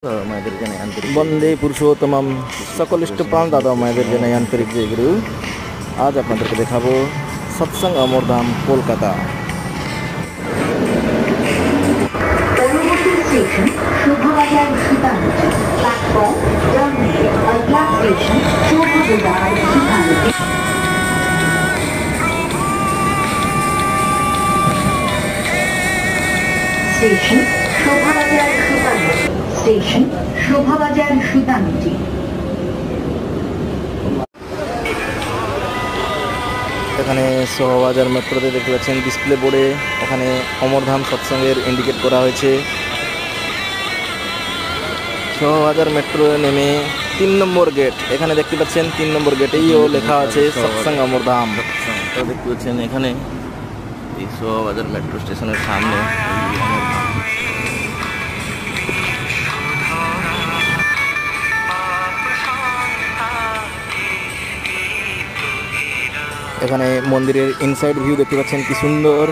মায়েদের জানাই আন্তরিক বন্দে পুরুষোত্তমম সকল ইষ্টপ্রাণ দাদা মায়েদের জানাই আন্তরিক জয়গুরু। আজ আপনাদেরকে দেখাবো Satsang Amardham Kolkata. Station Shobhabazar Sitamarhi platform terminal अगला station Shobhabazar Sitamarhi. Station Shobhabazar Sitamarhi station Shobhabazar Sitamarhi. এখানে শোভাবাজার মেট্রোতে দেখতে পাচ্ছেন ডিসপ্লে বোর্ডে ওখানে অমরধাম সৎসঙ্গের ইন্ডিকেট করা হয়েছে। শোভাবাজার মেট্রো নেমে 3 নম্বর গেট, এখানে দেখতে পাচ্ছেন 3 নম্বর গেটেইও লেখা আছে সৎসঙ্গ অমরধাম। দেখতে পাচ্ছেন এখানে এই শোভাবাজার মেট্রো স্টেশনের সামনে এখানে মন্দিরের ইনসাইড ভিউ দেখতে পাচ্ছেন কি সুন্দর।